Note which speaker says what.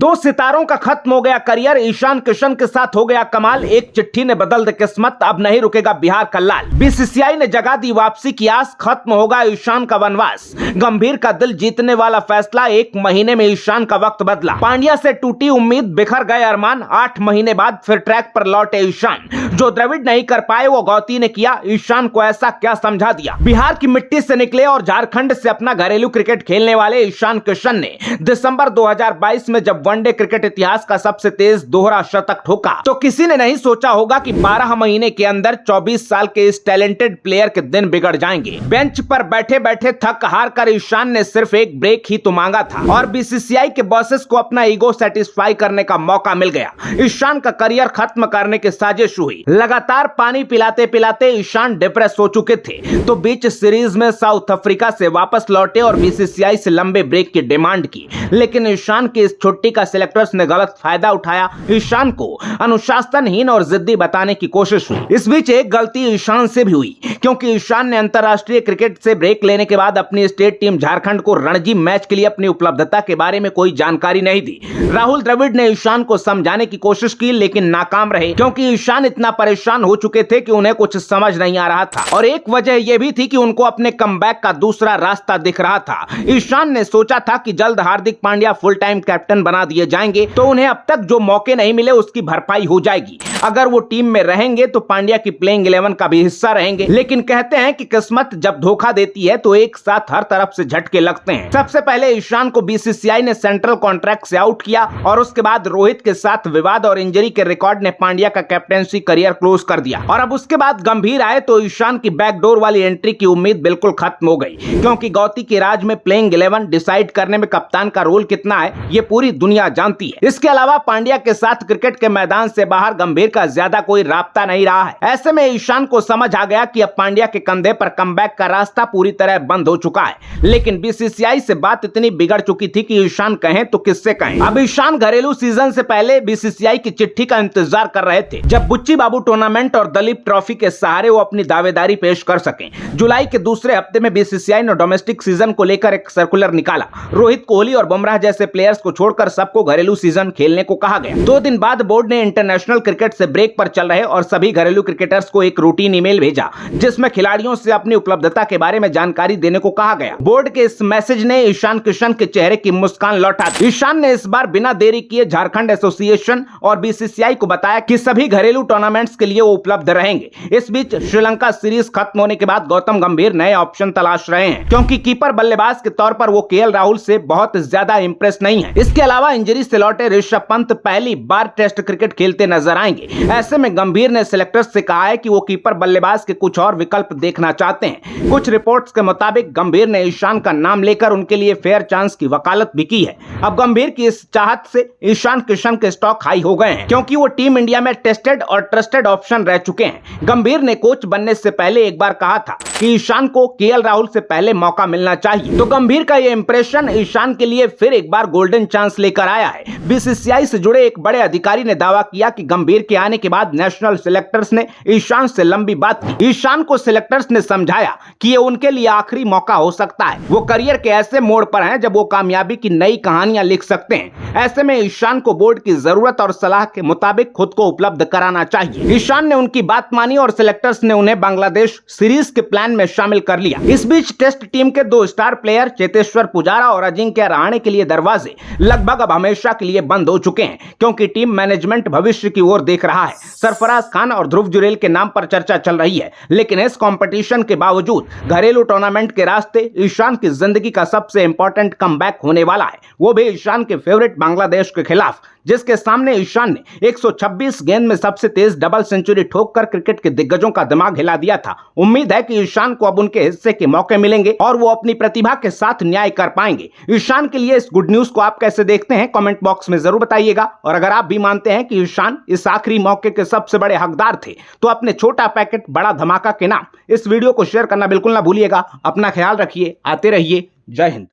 Speaker 1: दो सितारों का खत्म हो गया करियर, ईशान किशन के साथ हो गया कमाल, एक चिट्ठी ने बदल दी किस्मत, अब नहीं रुकेगा बिहार का लाल। बीसीसीआई ने जगा दी वापसी की आस, खत्म होगा ईशान का वनवास। गंभीर का दिल जीतने वाला फैसला, 1 महीने में ईशान का वक्त बदला। पांड्या से टूटी उम्मीद, बिखर गए अरमान, 8 महीने बाद फिर ट्रैक पर लौटे ईशान। जो द्रविड़ नहीं कर पाए वो गौती ने किया, ईशान को ऐसा क्या समझा दिया। बिहार की मिट्टी से निकले और झारखंड से अपना घरेलू क्रिकेट खेलने वाले ईशान किशन ने दिसंबर 2022 में जब वनडे क्रिकेट इतिहास का सबसे तेज दोहरा शतक ठोका तो किसी ने नहीं सोचा होगा कि 12 महीने के अंदर 24 साल के इस टैलेंटेड प्लेयर के दिन बिगड़ जाएंगे। बेंच पर बैठे बैठे थक हार कर ईशान ने सिर्फ एक ब्रेक ही तो मांगा था और बीसीसीआई के बॉसेस को अपना ईगो सेटिस्फाई करने का मौका मिल गया। ईशान का करियर खत्म करने की साजिश हुई। लगातार पानी पिलाते पिलाते ईशान डिप्रेस हो चुके थे तो बीच सीरीज में साउथ अफ्रीका से वापस लौटे और बीसीसीआई से लंबे ब्रेक की डिमांड की, लेकिन ईशान की इस छुट्टी का सिलेक्टर्स ने गलत फायदा उठाया। ईशान को अनुशासनहीन और जिद्दी बताने की कोशिश हुई। इस बीच एक गलती ईशान से भी हुई क्योंकि ईशान ने अंतरराष्ट्रीय क्रिकेट से ब्रेक लेने के बाद अपनी स्टेट टीम झारखंड को रणजी मैच के लिए अपनी उपलब्धता के बारे में कोई जानकारी नहीं दी। राहुल द्रविड़ ने ईशान को समझाने की कोशिश की लेकिन नाकाम रहे क्योंकि ईशान इतना परेशान हो चुके थे कि उन्हें कुछ समझ नहीं आ रहा था और एक वजह यह भी थी कि उनको अपने कमबैक का दूसरा रास्ता दिख रहा था। ईशान ने सोचा था कि जल्द Hardik Pandya full time captain बना दिए जाएंगे तो उन्हें अब तक जो मौके नहीं मिले उसकी भरपाई हो जाएगी। अगर वो टीम में रहेंगे तो पांड्या की प्लेइंग 11 का भी हिस्सा रहेंगे, लेकिन कहते हैं कि किस्मत जब धोखा देती है तो एक साथ हर तरफ से झटके लगते हैं। सबसे पहले ईशान को बीसीसीआई ने सेंट्रल कॉन्ट्रैक्ट से आउट किया और उसके बाद रोहित के साथ विवाद और इंजरी के रिकॉर्ड ने पांड्या का कैप्टेंसी करियर क्लोज कर दिया और अब उसके बाद गंभीर आए तो ईशान की बैकडोर वाली एंट्री की उम्मीद बिल्कुल खत्म हो गई क्योंकि गौती के राज में प्लेइंग 11 डिसाइड करने में कप्तान का रोल कितना है ये पूरी दुनिया जानती है। इसके अलावा पांड्या के साथ क्रिकेट के मैदान से बाहर गंभीर का ज्यादा कोई राब्ता नहीं रहा है। ऐसे में ईशान को समझ आ गया कि अब पांड्या के कंधे पर कमबैक का रास्ता पूरी तरह बंद हो चुका है, लेकिन बीसीसीआई से बात इतनी बिगड़ चुकी थी कि ईशान कहें तो किससे कहें। अब ईशान घरेलू सीजन से पहले बीसीसीआई की चिट्ठी का इंतजार कर रहे थे जब बुच्ची बाबू टूर्नामेंट और दलीप ट्रॉफी के सहारे वो अपनी दावेदारी पेश कर सकें। जुलाई के दूसरे हफ्ते में बीसीसीआई ने डोमेस्टिक सीजन को लेकर एक सर्कुलर निकाला। रोहित, कोहली और बुमराह जैसे प्लेयर्स को छोड़कर सबको घरेलू सीजन खेलने को कहा गया। 2 दिन बाद बोर्ड ने इंटरनेशनल क्रिकेट से ब्रेक पर चल रहे और सभी घरेलू क्रिकेटर्स को एक रूटीन ईमेल भेजा जिसमें खिलाड़ियों से अपनी उपलब्धता के बारे में जानकारी देने को कहा गया। बोर्ड के इस मैसेज ने ईशान किशन के चेहरे की मुस्कान लौटा दी। ईशान ने इस बार बिना देरी किए झारखंड एसोसिएशन और बीसीसीआई को बताया कि सभी घरेलू टूर्नामेंट्स के लिए वो उपलब्ध रहेंगे। इस बीच श्रीलंका सीरीज खत्म होने के बाद गौतम गंभीर नए ऑप्शन तलाश रहे हैं क्योंकि कीपर बल्लेबाज के तौर पर वो केएल राहुल से बहुत ज्यादा इंप्रेस नहीं है। इसके अलावा इंजरी से लौटे ऋषभ पंत पहली बार टेस्ट क्रिकेट खेलते नजर आएंगे। ऐसे में गंभीर ने सिलेक्टर्स से कहा है कि वो कीपर बल्लेबाज के कुछ और विकल्प देखना चाहते हैं। कुछ रिपोर्ट्स के मुताबिक गंभीर ने ईशान का नाम लेकर उनके लिए फेयर चांस की वकालत भी की है। अब गंभीर की इस चाहत से ईशान किशन के स्टॉक हाई हो गए हैं क्योंकि वो टीम इंडिया में टेस्टेड और ट्रस्टेड ऑप्शन रह चुके हैं। गंभीर ने कोच बनने से पहले एक बार कहा था कि ईशान को केएल राहुल से पहले मौका मिलना चाहिए, तो गंभीर का ये इंप्रेशन ईशान के लिए फिर एक बार गोल्डन चांस लेकर आया है। बीसीसीआई से जुड़े एक बड़े अधिकारी ने दावा किया कि गंभीर के आने के बाद नेशनल सिलेक्टर्स ने ईशान से लंबी बात की। ईशान को सिलेक्टर्स ने समझाया कि ये उनके लिए आखिरी मौका हो सकता है। वो करियर के ऐसे मोड़ पर हैं जब वो कामयाबी की नई कहानियां लिख सकते हैं। ऐसे में ईशान को बोर्ड की जरूरत और सलाह के मुताबिक खुद को उपलब्ध कराना चाहिए। ईशान ने उनकी बात मानी और सिलेक्टर्स ने उन्हें बांग्लादेश सीरीज के प्लान में शामिल कर लिया। इस बीच टेस्ट टीम के 2 स्टार प्लेयर चेतेश्वर पुजारा और अजिंक्य रहाणे के लिए दरवाजे लगभग अब हमेशा के लिए बंद हो चुके हैं क्योंकि टीम मैनेजमेंट भविष्य की ओर देख रहा है। सरफराज खान और ध्रुव जुरेल के नाम पर चर्चा चल रही है, लेकिन इस कंपटीशन के बावजूद घरेलू टूर्नामेंट के रास्ते ईशान की जिंदगी का सबसे इंपॉर्टेंट कमबैक होने वाला है, वो भी ईशान के फेवरेट बांग्लादेश के खिलाफ, जिसके सामने ईशान ने 126 गेंद में सबसे तेज डबल सेंचुरी ठोककर क्रिकेट के दिग्गजों का दिमाग हिला दिया था। उम्मीद है कि ईशान को अब उनके हिस्से के मौके मिलेंगे और वो अपनी प्रतिभा के साथ न्याय कर पाएंगे। ईशान के लिए इस गुड न्यूज को आप कैसे देखते हैं कमेंट बॉक्स में जरूर बताइएगा और अगर आप भी मानते हैं कि ईशान इस आखिरी मौके के सबसे बड़े हकदार थे तो अपने छोटा पैकेट बड़ा धमाका के नाम इस वीडियो को शेयर करना बिल्कुल ना भूलिएगा। अपना ख्याल रखिए, आते रहिए, जय हिंद।